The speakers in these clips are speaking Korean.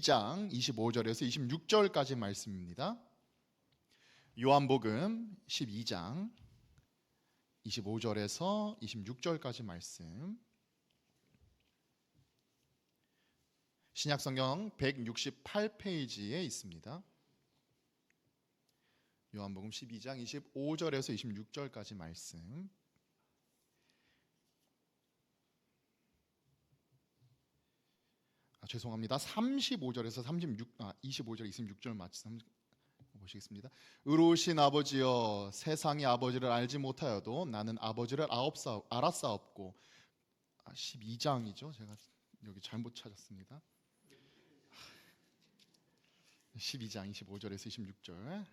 2장 25절에서 26절까지 말씀입니다. 요한복음 12장 25절에서 26절까지 말씀. 신약성경 168페이지에 있습니다. 요한복음 12장 25절에서 26절까지 말씀. 죄송합니다. 35절에서 25절 26절 말씀 보시겠습니다. 의로우신 아버지여, 세상이 아버지를 알지 못하여도 나는 아버지를 알았사옵고. 12장이죠. 제가 여기 잘못 찾았습니다. 12장 25절에서 26절.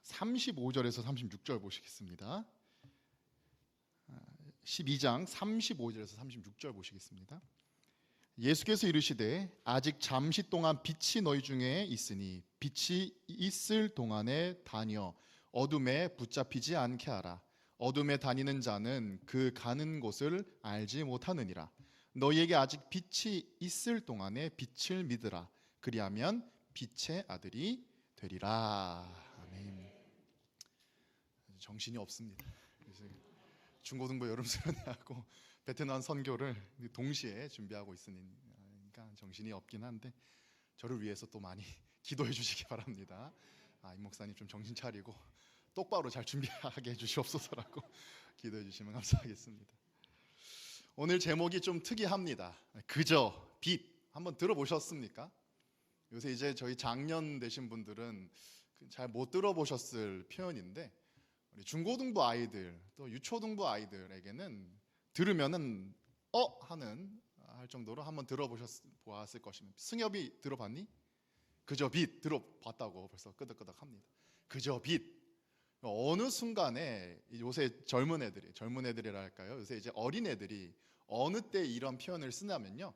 35절에서 36절 보시겠습니다. 12장 35절에서 36절 보시겠습니다. 예수께서 이르시되 아직 잠시 동안 빛이 너희 중에 있으니 빛이 있을 동안에 다녀 어둠에 붙잡히지 않게 하라. 어둠에 다니는 자는 그 가는 곳을 알지 못하느니라. 너희에게 아직 빛이 있을 동안에 빛을 믿으라. 그리하면 빛의 아들이 되리라. 아멘. 정신이 없습니다. 그래서 중고등부 여름수련회하고 베트남 선교를 동시에 준비하고 있으니까 정신이 없긴 한데 저를 위해서 또 많이 기도해 주시기 바랍니다. 임 목사님 좀 정신 차리고 똑바로 잘 준비하게 해주시옵소서라고 기도해 주시면 감사하겠습니다. 오늘 제목이 좀 특이합니다. 그저 빛. 한번 들어보셨습니까? 요새 이제 저희 장년 되신 분들은 잘 못 들어보셨을 표현인데 우리 중고등부 아이들 또 유초등부 아이들에게는 들으면은 하는 할 정도로 한번 들어보았을 것입니다. 승엽이 들어봤니? 그저 빛 들어봤다고 벌써 끄덕끄덕합니다. 그저 빛. 어느 순간에 요새 젊은 애들이랄까요? 요새 이제 어린 애들이 어느 때 이런 표현을 쓰냐면요.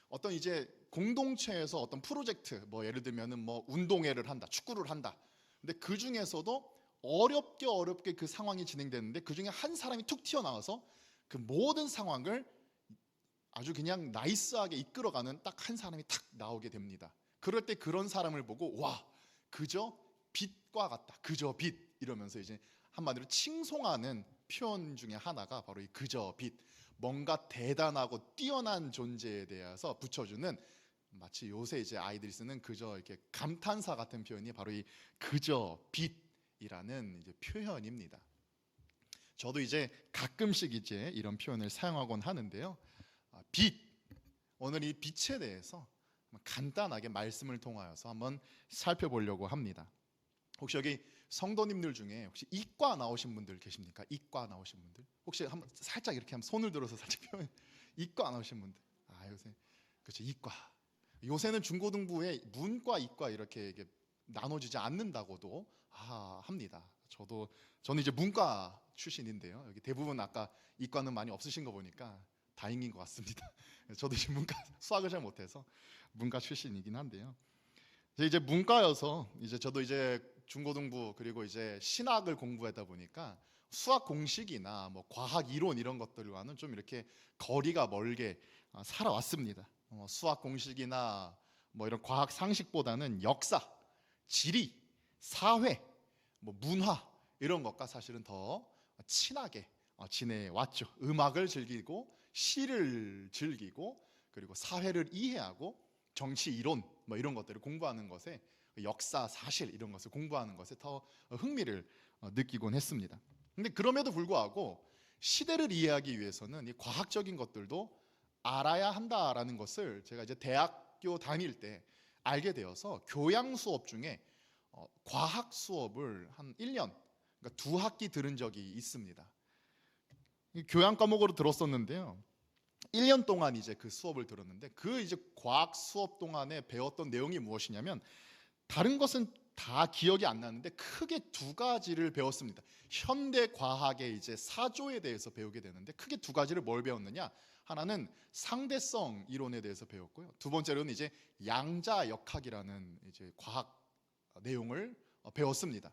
어떤 이제 공동체에서 어떤 프로젝트 뭐 예를 들면은 뭐 운동회를 한다, 축구를 한다. 근데 그 중에서도 어렵게 그 상황이 진행되는데 그 중에 한 사람이 툭 튀어나와서 그 모든 상황을 아주 그냥 나이스하게 이끌어가는 딱 한 사람이 탁 나오게 됩니다. 그럴 때 그런 사람을 보고 와, 그저 빛과 같다. 그저 빛 이러면서 이제 한마디로 칭송하는 표현 중에 하나가 바로 이 그저 빛. 뭔가 대단하고 뛰어난 존재에 대해서 붙여주는 마치 요새 이제 아이들이 쓰는 그저 이렇게 감탄사 같은 표현이 바로 이 그저 빛이라는 이제 표현입니다. 저도 이제 가끔씩 이제 이런 표현을 사용하곤 하는데요. 빛. 오늘 이 빛에 대해서 간단하게 말씀을 통하여서 한번 살펴보려고 합니다. 혹시 여기 성도님들 중에 혹시 이과 나오신 분들 계십니까? 이과 나오신 분들? 혹시 한번 살짝 이렇게 한번 손을 들어서 살짝 표현. 이과 나오신 분들. 요새 그렇죠. 이과. 요새는 중고등부에 문과, 이과 이렇게 나눠지지 않는다고도 합니다. 저는 이제 문과 출신인데요. 여기 대부분 아까 이과는 많이 없으신 거 보니까 다행인 것 같습니다. 저도 이제 문과 수학을 잘 못해서 문과 출신이긴 한데요. 이제 문과여서 이제 저도 이제 중고등부 그리고 이제 신학을 공부하다 보니까 수학 공식이나 뭐 과학 이론 이런 것들과는 좀 이렇게 거리가 멀게 살아왔습니다. 수학 공식이나 뭐 이런 과학 상식보다는 역사, 지리, 사회, 뭐 문화 이런 것과 사실은 더 친하게 지내왔죠. 음악을 즐기고 시를 즐기고 그리고 사회를 이해하고 정치 이론 뭐 이런 것들을 공부하는 것에 역사, 사실 이런 것을 공부하는 것에 더 흥미를 느끼곤 했습니다. 근데 그럼에도 불구하고 시대를 이해하기 위해서는 이 과학적인 것들도 알아야 한다라는 것을 제가 이제 대학교 다닐 때 알게 되어서 교양 수업 중에 과학 수업을 한 1년, 그러니까 2학기 들은 적이 있습니다. 교양 과목으로 들었었는데요. 1년 동안 이제 그 수업을 들었는데 그 이제 과학 수업 동안에 배웠던 내용이 무엇이냐면 다른 것은 다 기억이 안 나는데 크게 2가지를 배웠습니다. 현대 과학의 이제 사조에 대해서 배우게 되는데 크게 2가지를 뭘 배웠느냐? 하나는 상대성 이론에 대해서 배웠고요. 두 번째로는 이제 양자역학이라는 이제 과학 내용을 배웠습니다.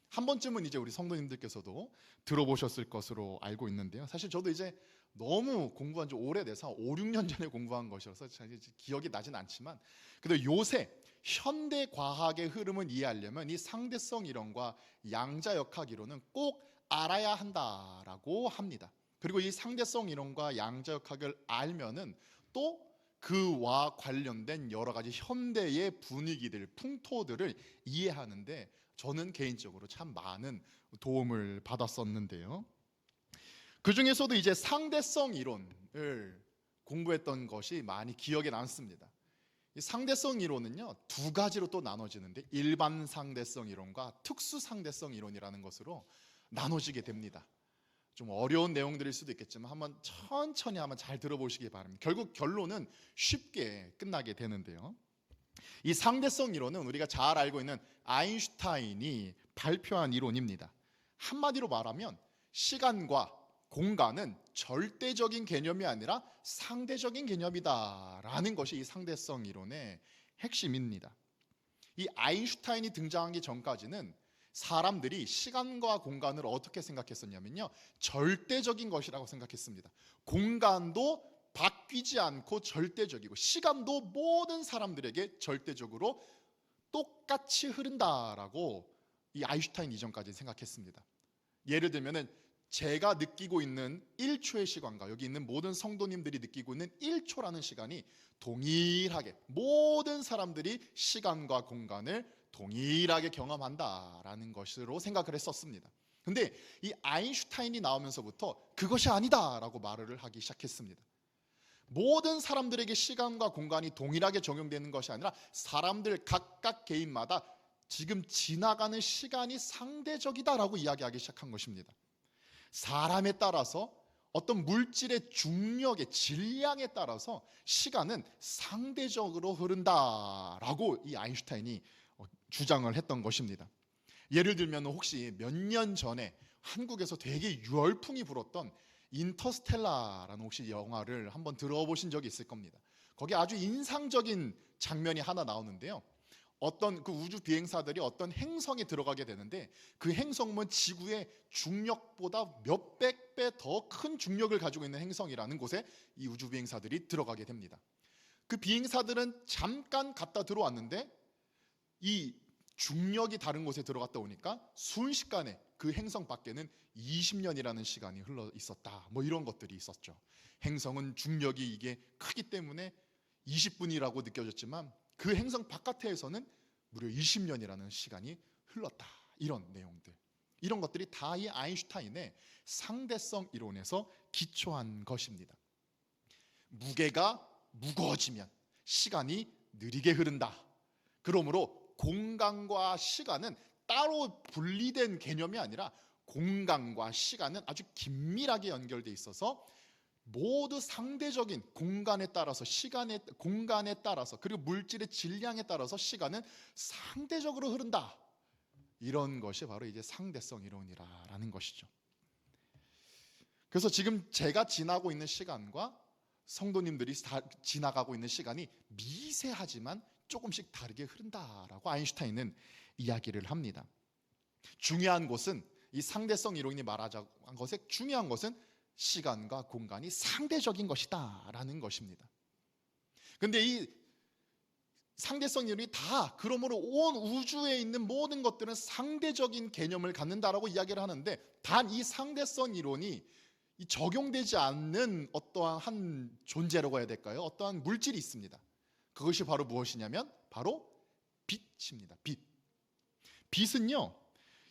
한 번쯤은 이제 우리 성도님들께서도 들어보셨을 것으로 알고 있는데요. 사실 저도 이제 너무 공부한 지 오래돼서 5, 6년 전에 공부한 것이어서 잘 기억이 나진 않지만, 그래도 요새 현대 과학의 흐름을 이해하려면 이 상대성 이론과 양자역학 이론은 꼭 알아야 한다라고 합니다. 그리고 이 상대성 이론과 양자역학을 알면은 또 그와 관련된 여러 가지 현대의 분위기들, 풍토들을 이해하는데 저는 개인적으로 참 많은 도움을 받았었는데요. 그 중에서도 이제 상대성 이론을 공부했던 것이 많이 기억에 남습니다. 이 상대성 이론은요, 두 가지로 또 나눠지는데 일반 상대성 이론과 특수 상대성 이론이라는 것으로 나눠지게 됩니다. 좀 어려운 내용들일 수도 있겠지만 한번 천천히 한번 잘 들어보시기 바랍니다. 결국 결론은 쉽게 끝나게 되는데요. 이 상대성 이론은 우리가 잘 알고 있는 아인슈타인이 발표한 이론입니다. 한마디로 말하면 시간과 공간은 절대적인 개념이 아니라 상대적인 개념이다라는 것이 이 상대성 이론의 핵심입니다. 이 아인슈타인이 등장하기 전까지는 사람들이 시간과 공간을 어떻게 생각했었냐면요, 절대적인 것이라고 생각했습니다. 공간도 바뀌지 않고 절대적이고 시간도 모든 사람들에게 절대적으로 똑같이 흐른다라고 이 아인슈타인 이전까지 생각했습니다. 예를 들면은 제가 느끼고 있는 1초의 시간과 여기 있는 모든 성도님들이 느끼고 있는 1초라는 시간이 동일하게 모든 사람들이 시간과 공간을 동일하게 경험한다라는 것으로 생각을 했었습니다. 근데 이 아인슈타인이 나오면서부터 그것이 아니다라고 말을 하기 시작했습니다. 모든 사람들에게 시간과 공간이 동일하게 적용되는 것이 아니라 사람들 각각 개인마다 지금 지나가는 시간이 상대적이다라고 이야기하기 시작한 것입니다. 사람에 따라서 어떤 물질의 중력의 질량에 따라서 시간은 상대적으로 흐른다라고 이 아인슈타인이 주장을 했던 것입니다. 예를 들면 혹시 몇 년 전에 한국에서 되게 열풍이 불었던 인터스텔라라는 혹시 영화를 한번 들어보신 적이 있을 겁니다. 거기 아주 인상적인 장면이 하나 나오는데요. 어떤 그 우주 비행사들이 어떤 행성에 들어가게 되는데 그 행성은 지구의 중력보다 몇백 배 더 큰 중력을 가지고 있는 행성이라는 곳에 이 우주 비행사들이 들어가게 됩니다. 그 비행사들은 잠깐 갔다 들어왔는데 이 중력이 다른 곳에 들어갔다 오니까 순식간에 그 행성 밖에는 20년이라는 시간이 흘러 있었다. 뭐 이런 것들이 있었죠. 행성은 중력이 이게 크기 때문에 20분이라고 느껴졌지만 그 행성 바깥에서는 무려 20년이라는 시간이 흘렀다. 이런 내용들. 이런 것들이 다 이 아인슈타인의 상대성 이론에서 기초한 것입니다. 무게가 무거워지면 시간이 느리게 흐른다. 그러므로 공간과 시간은 따로 분리된 개념이 아니라 공간과 시간은 아주 긴밀하게 연결되어 있어서 모두 상대적인 공간에 따라서 공간에 따라서 그리고 물질의 질량에 따라서 시간은 상대적으로 흐른다. 이런 것이 바로 이제 상대성 이론이라는 것이죠. 그래서 지금 제가 지나고 있는 시간과 성도님들이 지나가고 있는 시간이 미세하지만 조금씩 다르게 흐른다라고 아인슈타인은 이야기를 합니다. 중요한 것은 이 상대성 이론이 말하자는 것의 중요한 것은 시간과 공간이 상대적인 것이다라는 것입니다. 근데 이 상대성 이론이 다 그러므로 온 우주에 있는 모든 것들은 상대적인 개념을 갖는다라고 이야기를 하는데 단 이 상대성 이론이 적용되지 않는 어떠한 한 존재라고 해야 될까요? 어떠한 물질이 있습니다. 그것이 바로 무엇이냐면 바로 빛입니다. 빛. 빛은요,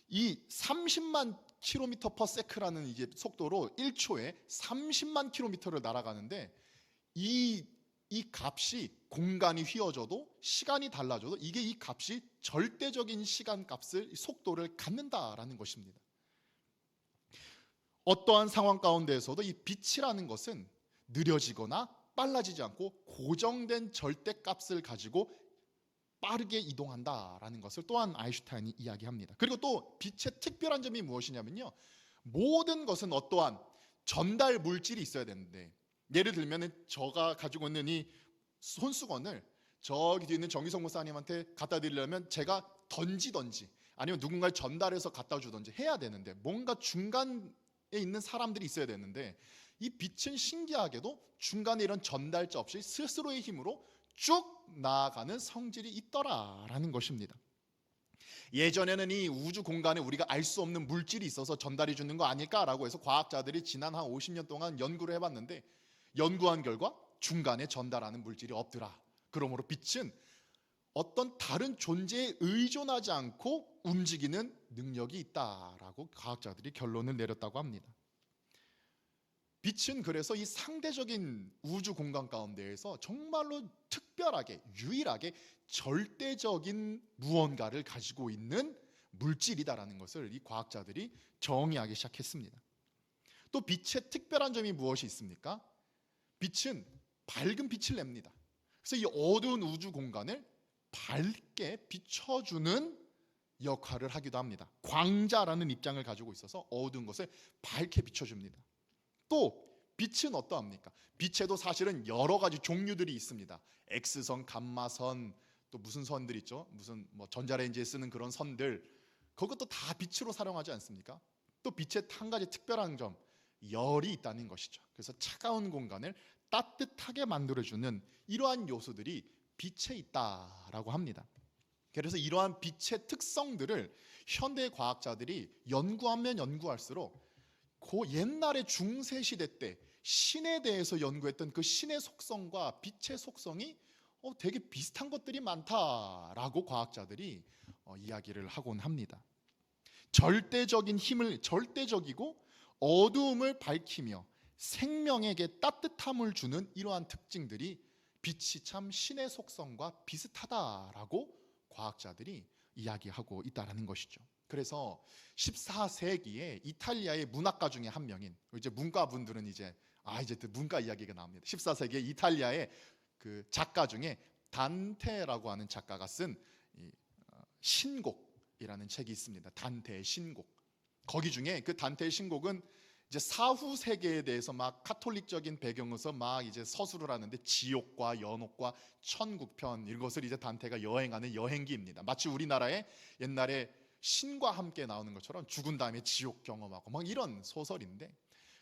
이 30만 킬로미터 퍼 세크라는 이제 속도로 1초에 30만 킬로미터를 날아가는데 이 값이 공간이 휘어져도 시간이 달라져도 이게 이 값이 절대적인 시간 값을 속도를 갖는다라는 것입니다. 어떠한 상황 가운데에서도 이 빛이라는 것은 느려지거나 빨라지지 않고 고정된 절대값을 가지고 빠르게 이동한다라는 것을 또한 아인슈타인이 이야기합니다. 그리고 또 빛의 특별한 점이 무엇이냐면요, 모든 것은 어떠한 전달 물질이 있어야 되는데 예를 들면 제가 가지고 있는 이 손수건을 저기 뒤에 있는 정기성 목사님한테 갖다 드리려면 제가 던지던지 아니면 누군가를 전달해서 갖다 주던지 해야 되는데 뭔가 중간에 있는 사람들이 있어야 되는데 이 빛은 신기하게도 중간에 이런 전달자 없이 스스로의 힘으로 쭉 나아가는 성질이 있더라라는 것입니다. 예전에는 이 우주 공간에 우리가 알 수 없는 물질이 있어서 전달해 주는 거 아닐까라고 해서 과학자들이 지난 한 50년 동안 연구를 해봤는데, 연구한 결과 중간에 전달하는 물질이 없더라. 그러므로 빛은 어떤 다른 존재에 의존하지 않고 움직이는 능력이 있다라고 과학자들이 결론을 내렸다고 합니다. 빛은 그래서 이 상대적인 우주 공간 가운데에서 정말로 특별하게, 유일하게 절대적인 무언가를 가지고 있는 물질이다라는 것을 이 과학자들이 정의하기 시작했습니다. 또 빛의 특별한 점이 무엇이 있습니까? 빛은 밝은 빛을 냅니다. 그래서 이 어두운 우주 공간을 밝게 비춰주는 역할을 하기도 합니다. 광자라는 입장을 가지고 있어서 어두운 것을 밝게 비춰줍니다. 또 빛은 어떠합니까? 빛에도 사실은 여러 가지 종류들이 있습니다. X선, 감마선, 또 무슨 선들 있죠? 무슨 전자레인지에 쓰는 그런 선들, 그것도 다 빛으로 사용하지 않습니까? 또 빛의 한 가지 특별한 점, 열이 있다는 것이죠. 그래서 차가운 공간을 따뜻하게 만들어주는 이러한 요소들이 빛에 있다라고 합니다. 그래서 이러한 빛의 특성들을 현대 과학자들이 연구하면 연구할수록 그 옛날에 중세 시대 때 신에 대해서 연구했던 그 신의 속성과 빛의 속성이 되게 비슷한 것들이 많다라고 과학자들이 이야기를 하곤 합니다. 절대적인 힘을, 절대적이고 어두움을 밝히며 생명에게 따뜻함을 주는 이러한 특징들이 빛이 참 신의 속성과 비슷하다라고 과학자들이 이야기하고 있다라는 것이죠. 그래서 14세기에 이탈리아의 문학가 중에 한 명인, 이제 문과분들은 이제 문과 이야기가 나옵니다. 14세기에 이탈리아의 그 작가 중에 단테라고 하는 작가가 쓴 신곡이라는 책이 있습니다. 단테의 신곡. 거기 중에 그 단테의 신곡은 이제 사후 세계에 대해서 막 카톨릭적인 배경에서 막 이제 서술을 하는데, 지옥과 연옥과 천국편, 이것을 이제 단테가 여행하는 여행기입니다. 마치 우리나라의 옛날에 신과 함께 나오는 것처럼 죽은 다음에 지옥 경험하고 막 이런 소설인데,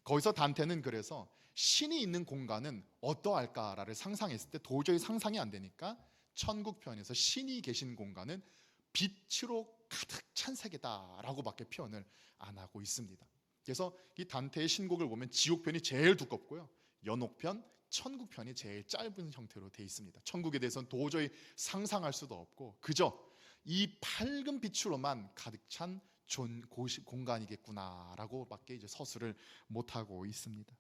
거기서 단테는 그래서 신이 있는 공간은 어떠할까를 상상했을 때 도저히 상상이 안 되니까 천국편에서 신이 계신 공간은 빛으로 가득 찬 세계다라고밖에 표현을 안 하고 있습니다. 그래서 이 단테의 신곡을 보면 지옥편이 제일 두껍고요, 연옥편, 천국편이 제일 짧은 형태로 되어 있습니다. 천국에 대해서는 도저히 상상할 수도 없고 그저 이 밝은 빛으로만 가득 찬 공간이겠구나라고밖에 이제 서술을 못하고 있습니다.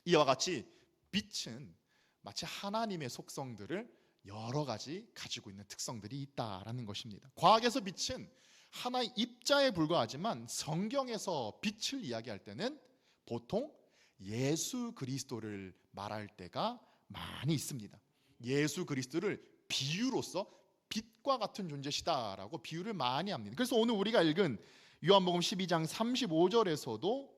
이와 같이 빛은 마치 하나님의 속성들을 여러 가지 가지고 있는 특성들이 있다라는 것입니다. 과학에서 빛은 하나의 입자에 불과하지만 성경에서 빛을 이야기할 때는 보통 예수 그리스도를 말할 때가 많이 있습니다. 예수 그리스도를 비유로서 빛과 같은 존재시다라고 비유를 많이 합니다. 그래서 오늘 우리가 읽은 요한복음 12장 35절에서도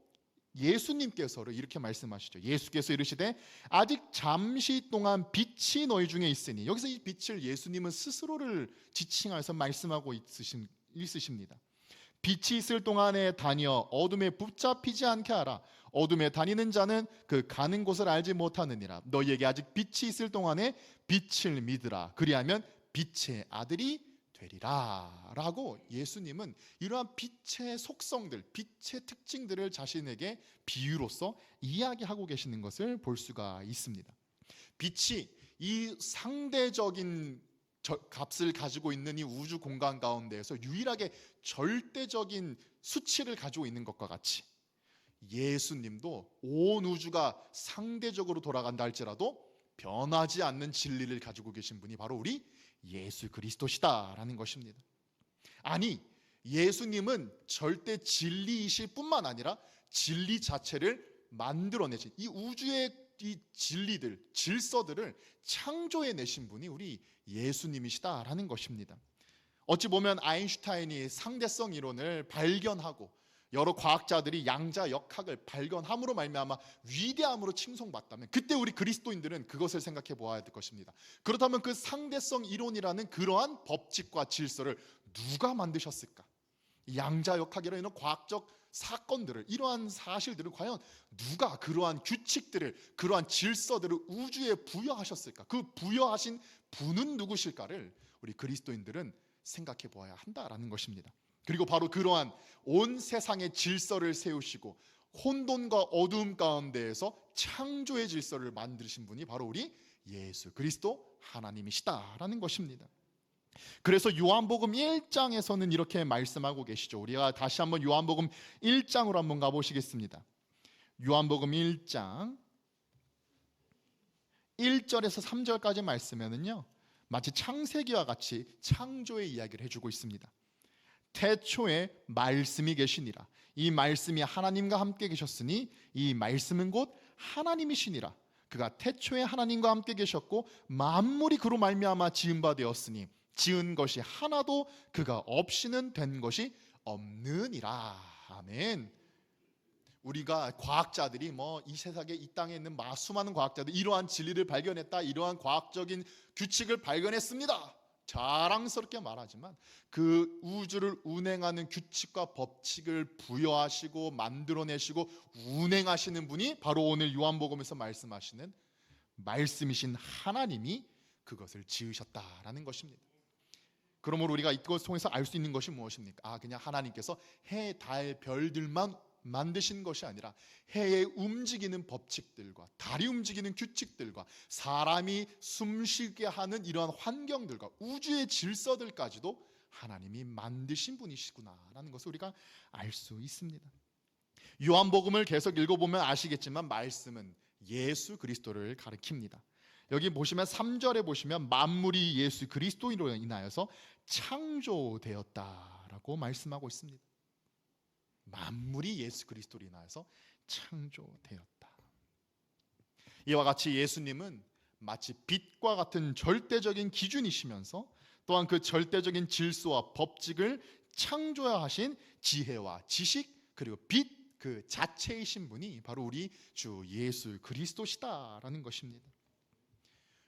예수님께서는 이렇게 말씀하시죠. 예수께서 이르시되 아직 잠시 동안 빛이 너희 중에 있으니, 여기서 이 빛을 예수님은 스스로를 지칭해서 말씀하고 있으십니다. 빛이 있을 동안에 다니어 어둠에 붙잡히지 않게 하라. 어둠에 다니는 자는 그 가는 곳을 알지 못하느니라. 너희에게 아직 빛이 있을 동안에 빛을 믿으라. 그리하면 빛의 아들이 되리라 라고 예수님은 이러한 빛의 속성들, 빛의 특징들을 자신에게 비유로서 이야기하고 계시는 것을 볼 수가 있습니다. 빛이 이 상대적인 값을 가지고 있는 이 우주 공간 가운데에서 유일하게 절대적인 수치를 가지고 있는 것과 같이 예수님도 온 우주가 상대적으로 돌아간다 할지라도 변하지 않는 진리를 가지고 계신 분이 바로 우리 예수 그리스도시다라는 것입니다. 아니, 예수님은 절대 진리이실 뿐만 아니라 진리 자체를 만들어내신, 이 우주의 이 진리들, 질서들을 창조해내신 분이 우리 예수님이시다라는 것입니다. 어찌 보면 아인슈타인이 상대성 이론을 발견하고 여러 과학자들이 양자역학을 발견함으로 말미암아 위대함으로 칭송받다면, 그때 우리 그리스도인들은 그것을 생각해 보아야 될 것입니다. 그렇다면 그 상대성 이론이라는 그러한 법칙과 질서를 누가 만드셨을까? 양자역학이라는 과학적 사건들을, 이러한 사실들을 과연 누가 그러한 규칙들을, 그러한 질서들을 우주에 부여하셨을까? 그 부여하신 분은 누구실까를 우리 그리스도인들은 생각해 보아야 한다라는 것입니다. 그리고 바로 그러한 온 세상의 질서를 세우시고 혼돈과 어두움 가운데에서 창조의 질서를 만드신 분이 바로 우리 예수 그리스도 하나님이시다라는 것입니다. 그래서 요한복음 1장에서는 이렇게 말씀하고 계시죠. 우리가 다시 한번 요한복음 1장으로 한번 가보시겠습니다. 요한복음 1장 1절에서 3절까지 말씀에는요, 마치 창세기와 같이 창조의 이야기를 해주고 있습니다. 태초에 말씀이 계시니라. 이 말씀이 하나님과 함께 계셨으니 이 말씀은 곧 하나님이시니라. 그가 태초에 하나님과 함께 계셨고 만물이 그로 말미암아 지은 바 되었으니 지은 것이 하나도 그가 없이는 된 것이 없느니라. 아멘. 우리가 과학자들이 이 세상에, 이 땅에 있는 수많은 과학자들 이러한 진리를 발견했다, 이러한 과학적인 규칙을 발견했습니다, 자랑스럽게 말하지만 그 우주를 운행하는 규칙과 법칙을 부여하시고 만들어내시고 운행하시는 분이 바로 오늘 요한복음에서 말씀하시는 말씀이신 하나님이 그것을 지으셨다라는 것입니다. 그러므로 우리가 이것을 통해서 알 수 있는 것이 무엇입니까? 그냥 하나님께서 해, 달, 별들만 만드신 것이 아니라 해에 움직이는 법칙들과 달이 움직이는 규칙들과 사람이 숨쉬게 하는 이러한 환경들과 우주의 질서들까지도 하나님이 만드신 분이시구나라는 것을 우리가 알 수 있습니다. 요한복음을 계속 읽어보면 아시겠지만 말씀은 예수 그리스도를 가리킵니다. 여기 보시면 3절에 보시면 만물이 예수 그리스도로 인하여서 창조되었다라고 말씀하고 있습니다. 만물이 예수 그리스도로 인하여서 창조되었다. 이와 같이 예수님은 마치 빛과 같은 절대적인 기준이시면서 또한 그 절대적인 질서와 법칙을 창조하신 지혜와 지식 그리고 빛 그 자체이신 분이 바로 우리 주 예수 그리스도시다라는 것입니다.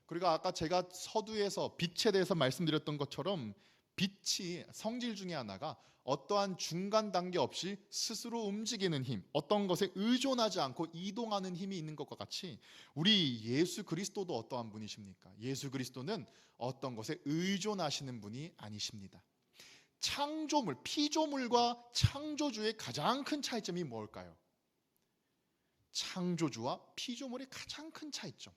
그리고 아까 제가 서두에서 빛에 대해서 말씀드렸던 것처럼 빛이 성질 중에 하나가 어떠한 중간 단계 없이 스스로 움직이는 힘, 어떤 것에 의존하지 않고 이동하는 힘이 있는 것과 같이 우리 예수 그리스도도 어떠한 분이십니까? 예수 그리스도는 어떤 것에 의존하시는 분이 아니십니다. 창조물, 피조물과 창조주의 가장 큰 차이점이 뭘까요? 창조주와 피조물의 가장 큰 차이점,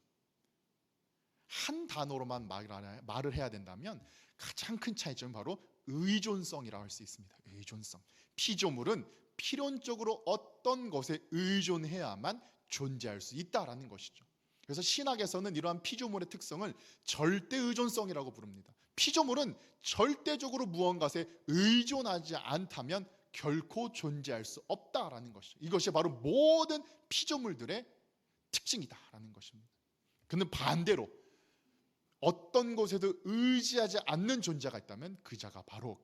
한 단어로만 말을 해야 된다면 가장 큰 차이점은 바로 의존성이라고 할 수 있습니다. 의존성. 피조물은 필연적으로 어떤 것에 의존해야만 존재할 수 있다라는 것이죠. 그래서 신학에서는 이러한 피조물의 특성을 절대 의존성이라고 부릅니다. 피조물은 절대적으로 무언가에 의존하지 않다면 결코 존재할 수 없다라는 것이죠. 이것이 바로 모든 피조물들의 특징이다라는 것입니다. 근데 반대로 어떤 곳에도 의지하지 않는 존재가 있다면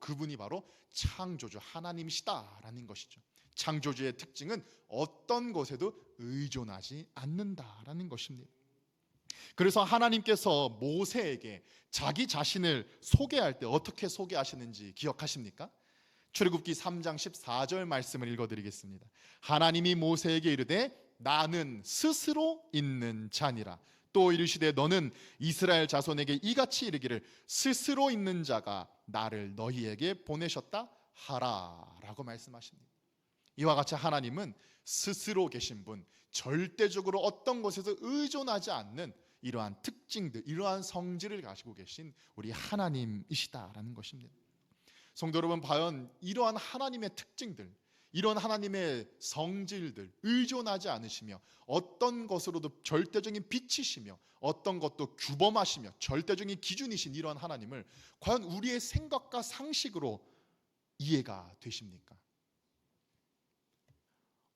그분이 바로 창조주 하나님이시다라는 것이죠. 창조주의 특징은 어떤 것에도 의존하지 않는다라는 것입니다. 그래서 하나님께서 모세에게 자기 자신을 소개할 때 어떻게 소개하시는지 기억하십니까? 출애굽기 3장 14절 말씀을 읽어드리겠습니다. 하나님이 모세에게 이르되 나는 스스로 있는 자니라. 또 이르시되 너는 이스라엘 자손에게 이같이 이르기를 스스로 있는 자가 나를 너희에게 보내셨다 하라 라고 말씀하십니다. 이와 같이 하나님은 스스로 계신 분, 절대적으로 어떤 것에서 의존하지 않는 이러한 특징들, 이러한 성질을 가지고 계신 우리 하나님이시다라는 것입니다. 성도 여러분, 과연 이러한 하나님의 특징들, 이런 하나님의 성질들 의존하지 않으시며 어떤 것으로도 절대적인 빛이시며 어떤 것도 규범하시며 절대적인 기준이신 이러한 하나님을 과연 우리의 생각과 상식으로 이해가 되십니까?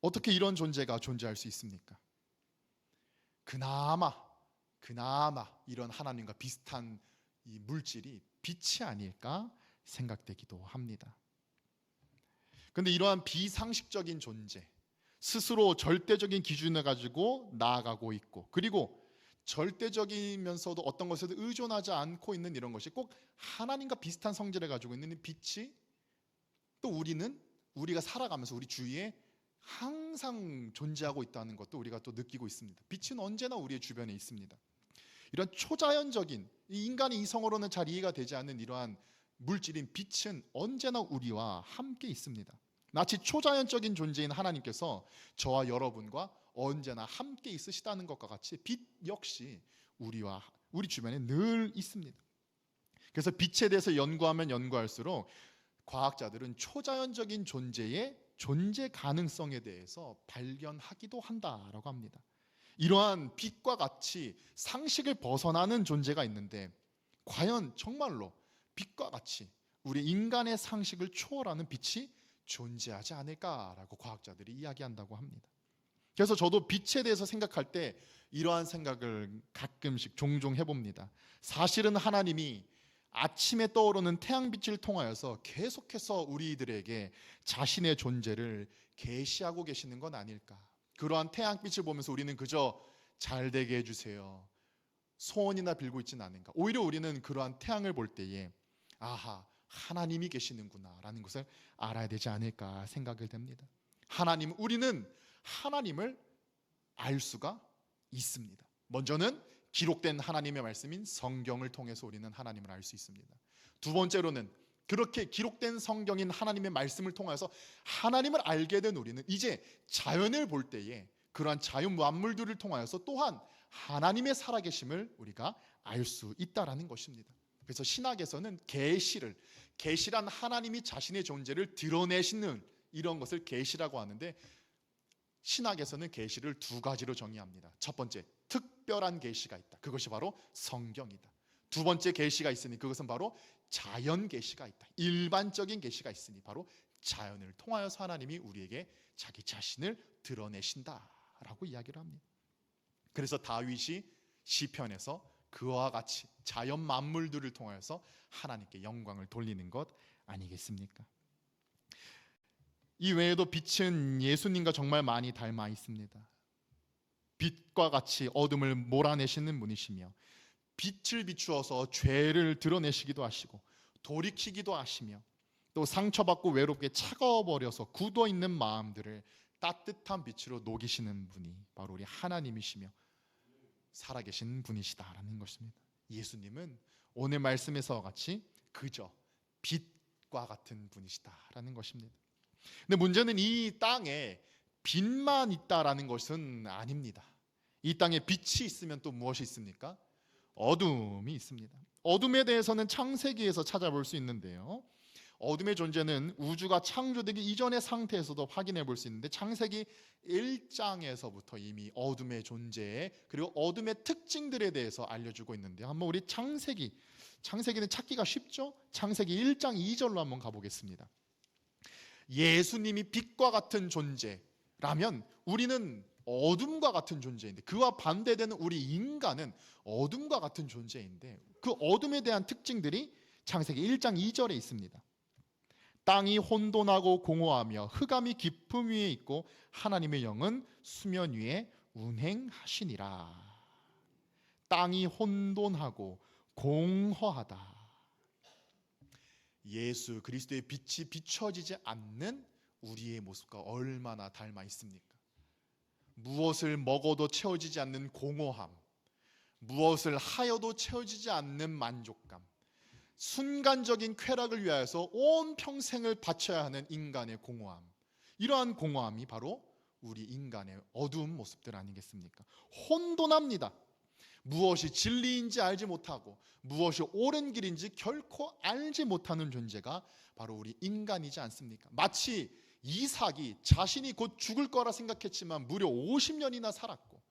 어떻게 이런 존재가 존재할 수 있습니까? 그나마 이런 하나님과 비슷한 이 물질이 빛이 아닐까 생각되기도 합니다. 그런데 이러한 비상식적인 존재, 스스로 절대적인 기준을 가지고 나아가고 있고, 그리고 절대적이면서도 어떤 것에도 의존하지 않고 있는 이런 것이 꼭 하나님과 비슷한 성질을 가지고 있는 빛이 또 우리가 살아가면서 우리 주위에 항상 존재하고 있다는 것도 우리가 또 느끼고 있습니다. 빛은 언제나 우리의 주변에 있습니다. 이런 초자연적인 인간의 이성으로는 잘 이해가 되지 않는 이러한 물질인 빛은 언제나 우리와 함께 있습니다. 마치 초자연적인 존재인 하나님께서 저와 여러분과 언제나 함께 있으시다는 것과 같이 빛 역시 우리 주변에 늘 있습니다. 그래서 빛에 대해서 연구하면 연구할수록 과학자들은 초자연적인 존재의 존재 가능성에 대해서 발견하기도 한다라고 합니다. 이러한 빛과 같이 상식을 벗어나는 존재가 있는데 과연 정말로 빛과 같이 우리 인간의 상식을 초월하는 빛이 존재하지 않을까라고 과학자들이 이야기한다고 합니다. 그래서 저도 빛에 대해서 생각할 때 이러한 생각을 가끔씩 종종 해봅니다. 사실은 하나님이 아침에 떠오르는 태양빛을 통하여서 계속해서 우리들에게 자신의 존재를 계시하고 계시는 건 아닐까. 그러한 태양빛을 보면서 우리는 그저 잘 되게 해주세요, 소원이나 빌고 있지는 않은가. 오히려 우리는 그러한 태양을 볼 때에 아하, 하나님이 계시는구나 라는 것을 알아야 되지 않을까 생각을 됩니다. 우리는 하나님을 알 수가 있습니다. 먼저는 기록된 하나님의 말씀인 성경을 통해서 우리는 하나님을 알 수 있습니다. 두 번째로는 그렇게 기록된 성경인 하나님의 말씀을 통해서 하나님을 알게 된 우리는 이제 자연을 볼 때에 그러한 자연 만물들을 통하여서 또한 하나님의 살아계심을 우리가 알 수 있다라는 것입니다. 그래서 신학에서는 계시란 하나님이 자신의 존재를 드러내시는 이런 것을 계시라고 하는데, 신학에서는 계시를 두 가지로 정의합니다. 첫 번째, 특별한 계시가 있다. 그것이 바로 성경이다. 두 번째 계시가 있으니 그것은 바로 자연 계시가 있다. 일반적인 계시가 있으니 바로 자연을 통하여서 하나님이 우리에게 자기 자신을 드러내신다라고 이야기를 합니다. 그래서 다윗이 시편에서 그와 같이 자연 만물들을 통하여서 하나님께 영광을 돌리는 것 아니겠습니까? 이 외에도 빛은 예수님과 정말 많이 닮아 있습니다. 빛과 같이 어둠을 몰아내시는 분이시며 빛을 비추어서 죄를 드러내시기도 하시고 돌이키기도 하시며 또 상처받고 외롭게 차가워버려서 굳어있는 마음들을 따뜻한 빛으로 녹이시는 분이 바로 우리 하나님이시며 살아계신 분이시다라는 것입니다. 예수님은 오늘 말씀에서와 같이 그저 빛과 같은 분이시다라는 것입니다. 근데 문제는 이 땅에 빛만 있다라는 것은 아닙니다. 이 땅에 빛이 있으면 또 무엇이 있습니까? 어둠이 있습니다. 어둠에 대해서는 창세기에서 찾아볼 수 있는데요, 어둠의 존재는 우주가 창조되기 이전의 상태에서도 확인해 볼 수 있는데, 창세기 1장에서부터 이미 어둠의 존재 그리고 어둠의 특징들에 대해서 알려주고 있는데, 한번 우리 창세기는 찾기가 쉽죠? 창세기 1장 2절로 한번 가보겠습니다. 예수님이 빛과 같은 존재라면 우리는 어둠과 같은 존재인데, 그와 반대되는 우리 인간은 어둠과 같은 존재인데, 그 어둠에 대한 특징들이 창세기 1장 2절에 있습니다. 땅이 혼돈하고 공허하며 흑암이 깊음 위에 있고 하나님의 영은 수면 위에 운행하시니라. 땅이 혼돈하고 공허하다. 예수 그리스도의 빛이 비춰지지 않는 우리의 모습과 얼마나 닮아 있습니까? 무엇을 먹어도 채워지지 않는 공허함, 무엇을 하여도 채워지지 않는 만족감, 순간적인 쾌락을 위하여서 온 평생을 바쳐야 하는 인간의 공허함, 이러한 공허함이 바로 우리 인간의 어두운 모습들 아니겠습니까? 혼돈합니다. 무엇이 진리인지 알지 못하고 무엇이 옳은 길인지 결코 알지 못하는 존재가 바로 우리 인간이지 않습니까? 마치 이삭이 자신이 곧 죽을 거라 생각했지만 무려 50년이나 살았고,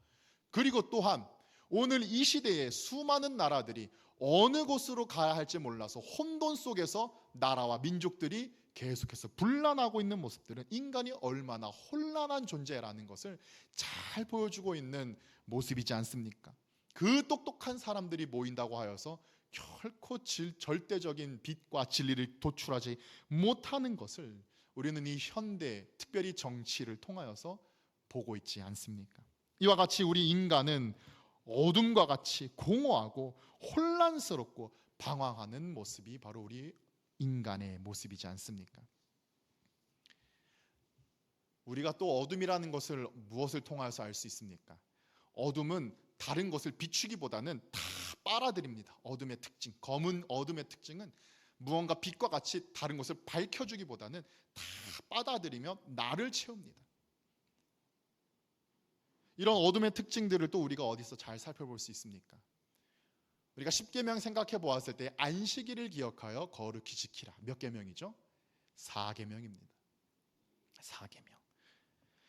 그리고 또한 오늘 이 시대에 수많은 나라들이 어느 곳으로 가야 할지 몰라서 혼돈 속에서 나라와 민족들이 계속해서 분란하고 있는 모습들은 인간이 얼마나 혼란한 존재라는 것을 잘 보여주고 있는 모습이지 않습니까? 그 똑똑한 사람들이 모인다고 하여서 결코 절대적인 빛과 진리를 도출하지 못하는 것을 우리는 이 현대, 특별히 정치를 통하여서 보고 있지 않습니까? 이와 같이 우리 인간은 어둠과 같이 공허하고 혼란스럽고 방황하는 모습이 바로 우리 인간의 모습이지 않습니까? 우리가 또 어둠이라는 것을 무엇을 통하여서 알 수 있습니까? 어둠은 다른 것을 비추기보다는 다 빨아들입니다. 어둠의 특징, 검은 어둠의 특징은 무언가 빛과 같이 다른 것을 밝혀주기보다는 다 빨아들이며 나를 채웁니다. 이런 어둠의 특징들을 또 우리가 어디서 잘 살펴볼 수 있습니까? 우리가 십계명 생각해 보았을 때 안식일을 기억하여 거룩히 지키라. 몇 계명이죠? 4계명입니다. 4계명.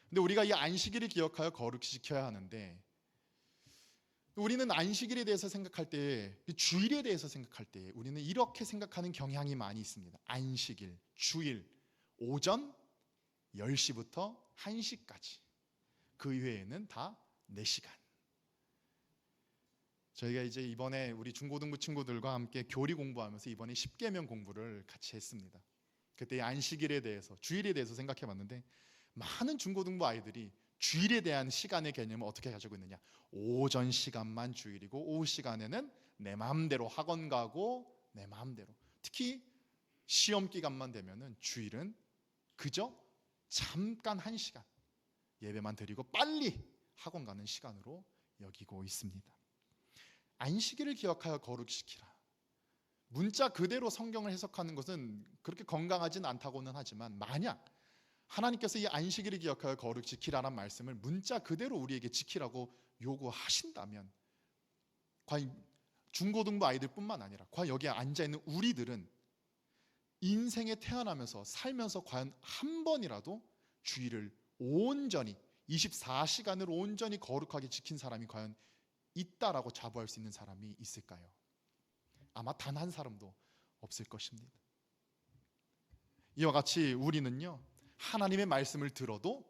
근데 우리가 이 안식일을 기억하여 거룩히 지켜야 하는데, 우리는 안식일에 대해서 생각할 때, 주일에 대해서 생각할 때 우리는 이렇게 생각하는 경향이 많이 있습니다. 안식일, 주일, 오전 10시부터 1시까지. 그 이외에는 다 4시간. 저희가 이제 이번에 우리 중고등부 친구들과 함께 교리 공부하면서 이번에 10계명 공부를 같이 했습니다. 그때 안식일에 대해서, 주일에 대해서 생각해 봤는데, 많은 중고등부 아이들이 주일에 대한 시간의 개념을 어떻게 가지고 있느냐, 오전 시간만 주일이고 오후 시간에는 내 마음대로 학원 가고 내 마음대로, 특히 시험 기간만 되면은 주일은 그저 잠깐 1시간 예배만 드리고 빨리 학원 가는 시간으로 여기고 있습니다. 안식일을 기억하여 거룩시키라. 문자 그대로 성경을 해석하는 것은 그렇게 건강하진 않다고는 하지만, 만약 하나님께서 이 안식일을 기억하여 거룩 지키라는 말씀을 문자 그대로 우리에게 지키라고 요구하신다면, 과연 중고등부 아이들뿐만 아니라 과연 여기에 앉아있는 우리들은 인생에 태어나면서 살면서 과연 한 번이라도 주일을 온전히 24시간을 온전히 거룩하게 지킨 사람이 과연 있다라고 자부할 수 있는 사람이 있을까요? 아마 단 한 사람도 없을 것입니다. 이와 같이 우리는요, 하나님의 말씀을 들어도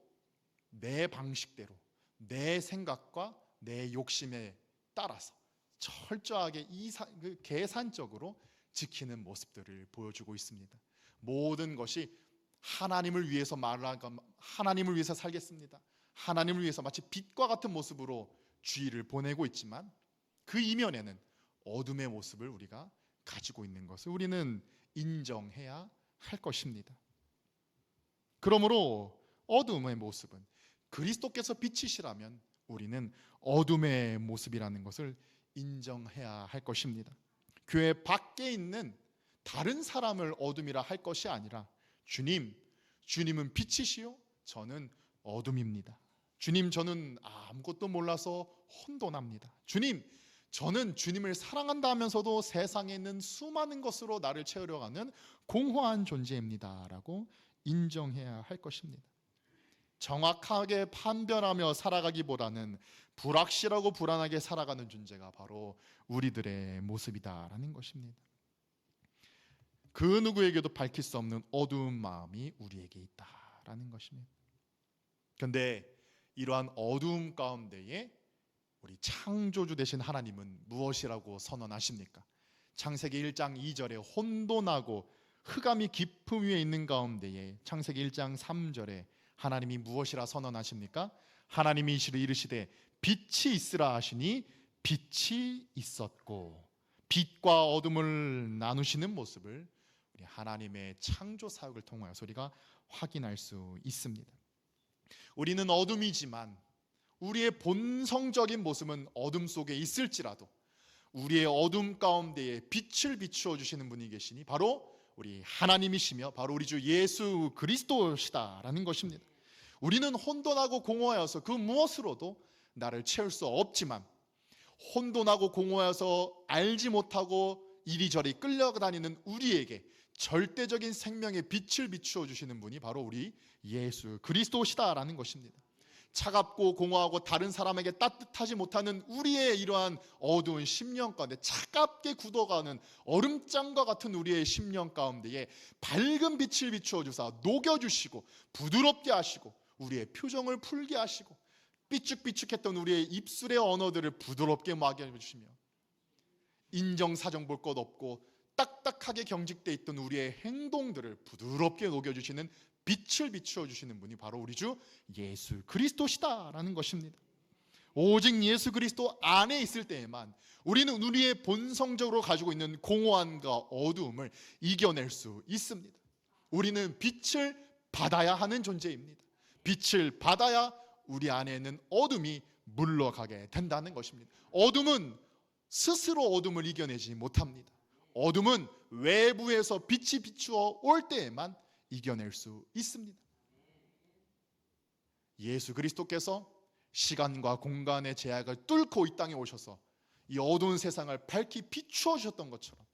내 방식대로, 내 생각과 내 욕심에 따라서 철저하게 계산적으로 지키는 모습들을 보여주고 있습니다. 모든 것이 하나님을 위해서 말하고, 하나님을 위해서 살겠습니다, 하나님을 위해서 마치 빛과 같은 모습으로 주일을 보내고 있지만, 그 이면에는 어둠의 모습을 우리가 가지고 있는 것을 우리는 인정해야 할 것입니다. 그러므로 어둠의 모습은, 그리스도께서 빛이시라면 우리는 어둠의 모습이라는 것을 인정해야 할 것입니다. 교회 밖에 있는 다른 사람을 어둠이라 할 것이 아니라, 주님은 빛이시요 저는 어둠입니다. 주님, 저는 아무것도 몰라서 혼돈합니다. 주님, 저는 주님을 사랑한다 하면서도 세상에 있는 수많은 것으로 나를 채우려 하는 공허한 존재입니다 라고 인정해야 할 것입니다. 정확하게 판별하며 살아가기보다는 불확실하고 불안하게 살아가는 존재가 바로 우리들의 모습이다라는 것입니다. 그 누구에게도 밝힐 수 없는 어두운 마음이 우리에게 있다라는 것입니다. 그런데 이러한 어두움 가운데에 우리 창조주 되신 하나님은 무엇이라고 선언하십니까? 창세기 1장 2절에 혼돈하고 흑암이 깊음 위에 있는 가운데에 창세기 1장 3절에 하나님이 무엇이라 선언하십니까? 하나님이 이르시되 빛이 있으라 하시니 빛이 있었고, 빛과 어둠을 나누시는 모습을 우리 하나님의 창조 사역을 통하여서 우리가 확인할 수 있습니다. 우리는 어둠이지만 우리의 본성적인 모습은 어둠 속에 있을지라도 우리의 어둠 가운데에 빛을 비추어 주시는 분이 계시니 바로 우리 하나님이시며 바로 우리 주 예수 그리스도시다라는 것입니다. 우리는 혼돈하고 공허하여서 그 무엇으로도 나를 채울 수 없지만, 혼돈하고 공허하여서 알지 못하고 이리저리 끌려다니는 우리에게 절대적인 생명의 빛을 비추어 주시는 분이 바로 우리 예수 그리스도시다라는 것입니다. 차갑고 공허하고 다른 사람에게 따뜻하지 못하는 우리의 이러한 어두운 심령 가운데, 차갑게 굳어가는 얼음장과 같은 우리의 심령 가운데에 밝은 빛을 비추어 주사 녹여주시고 부드럽게 하시고 우리의 표정을 풀게 하시고 삐죽삐죽했던 우리의 입술의 언어들을 부드럽게 막아주시며 인정사정 볼 것 없고 딱딱하게 경직돼 있던 우리의 행동들을 부드럽게 녹여주시는 빛을 비추어 주시는 분이 바로 우리 주 예수 그리스도시다라는 것입니다. 오직 예수 그리스도 안에 있을 때에만 우리는 우리의 본성적으로 가지고 있는 공허함과 어두움을 이겨낼 수 있습니다. 우리는 빛을 받아야 하는 존재입니다. 빛을 받아야 우리 안에 있는 어둠이 물러가게 된다는 것입니다. 어둠은 스스로 어둠을 이겨내지 못합니다. 어둠은 외부에서 빛이 비추어 올 때에만 이겨낼 수 있습니다. 예수 그리스도께서 시간과 공간의 제약을 뚫고 이 땅에 오셔서 이 어두운 세상을 밝히 비추어 주셨던 것처럼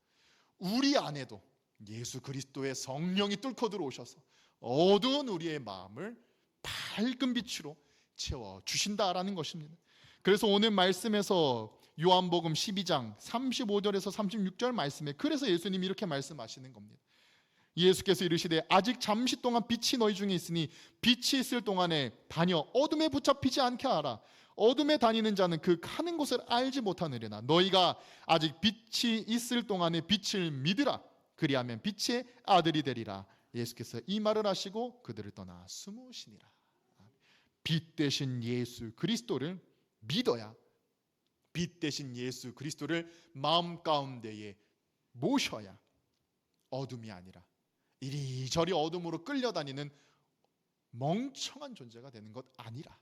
우리 안에도 예수 그리스도의 성령이 뚫고 들어오셔서 어두운 우리의 마음을 밝은 빛으로 채워 주신다라는 것입니다. 그래서 오늘 말씀에서 요한복음 12장 35절에서 36절 말씀에 그래서 예수님이 이렇게 말씀하시는 겁니다. 예수께서 이르시되 아직 잠시 동안 빛이 너희 중에 있으니 빛이 있을 동안에 다녀 어둠에 붙잡히지 않게 하라. 어둠에 다니는 자는 그 가는 곳을 알지 못하느려나 너희가 아직 빛이 있을 동안에 빛을 믿으라. 그리하면 빛의 아들이 되리라. 예수께서 이 말을 하시고 그들을 떠나 숨으시니라. 빛 대신 예수 그리스도를 믿어야, 빛 대신 예수 그리스도를 마음 가운데에 모셔야 어둠이 아니라 이리저리 어둠으로 끌려다니는 멍청한 존재가 되는 것 아니라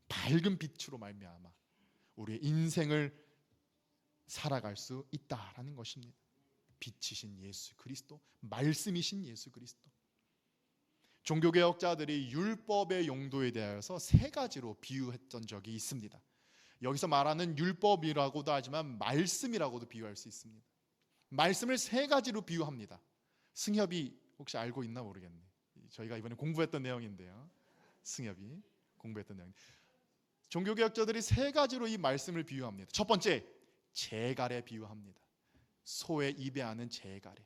밝은 빛으로 말미암아 우리의 인생을 살아갈 수 있다라는 것입니다. 빛이신 예수 그리스도, 말씀이신 예수 그리스도. 종교개혁자들이 율법의 용도에 대해서 세 가지로 비유했던 적이 있습니다. 여기서 말하는 율법이라고도 하지만 말씀이라고도 비유할 수 있습니다. 말씀을 세 가지로 비유합니다. 승협이 혹시 알고 있나 모르겠네. 저희가 이번에 공부했던 내용인데요. 승협이 공부했던 내용. 종교개혁자들이 세 가지로 이 말씀을 비유합니다. 첫 번째, 재갈에 비유합니다. 소의 입에 아는 재갈에.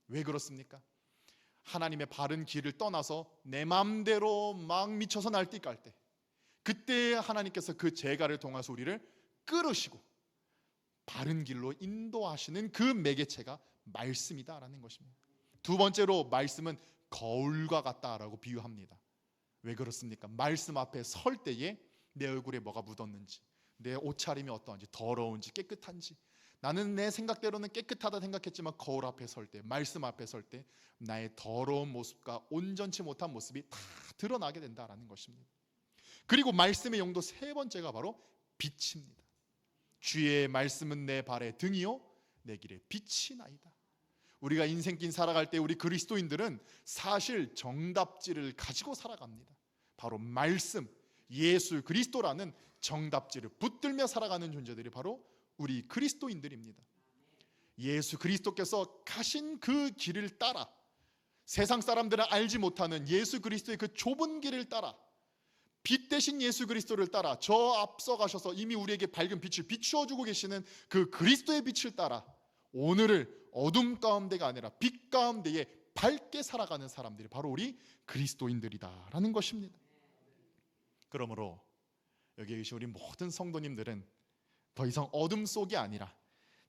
왜 그렇습니까? 하나님의 바른 길을 떠나서 내 마음대로 막 미쳐서 날뛰 깔 때, 그때 하나님께서 그 재갈을 통해서 우리를 끌으시고 바른 길로 인도하시는 그 매개체가 말씀이다라는 것입니다. 두 번째로, 말씀은 거울과 같다라고 비유합니다. 왜 그렇습니까? 말씀 앞에 설 때에 내 얼굴에 뭐가 묻었는지, 내 옷차림이 어떠한지, 더러운지 깨끗한지, 나는 내 생각대로는 깨끗하다 생각했지만 거울 앞에 설 때, 말씀 앞에 설 때 나의 더러운 모습과 온전치 못한 모습이 다 드러나게 된다라는 것입니다. 그리고 말씀의 용도 세 번째가 바로 빛입니다. 주의 말씀은 내 발의 등이요 내 길의 빛이 나이다. 우리가 인생길 살아갈 때 우리 그리스도인들은 사실 정답지를 가지고 살아갑니다. 바로 말씀, 예수 그리스도라는 정답지를 붙들며 살아가는 존재들이 바로 우리 그리스도인들입니다. 예수 그리스도께서 가신 그 길을 따라, 세상 사람들은 알지 못하는 예수 그리스도의 그 좁은 길을 따라, 빛 대신 예수 그리스도를 따라 저 앞서 가셔서 이미 우리에게 밝은 빛을 비추어 주고 계시는 그 그리스도의 빛을 따라 오늘을 어둠 가운데가 아니라 빛 가운데에 밝게 살아가는 사람들이 바로 우리 그리스도인들이다라는 것입니다. 그러므로 여기 계신 우리 모든 성도님들은 더 이상 어둠 속이 아니라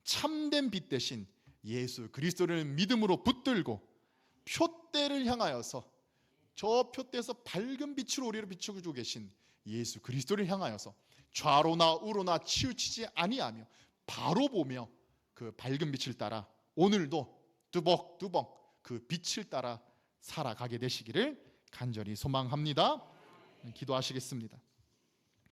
참된 빛 대신 예수 그리스도를 믿음으로 붙들고 표대를 향하여서, 저 표대에서 밝은 빛으로 우리를 비추고 계신 예수 그리스도를 향하여서 좌로나 우로나 치우치지 아니하며 바로 보며 그 밝은 빛을 따라 오늘도 뚜벅뚜벅 그 빛을 따라 살아가게 되시기를 간절히 소망합니다. 기도하시겠습니다.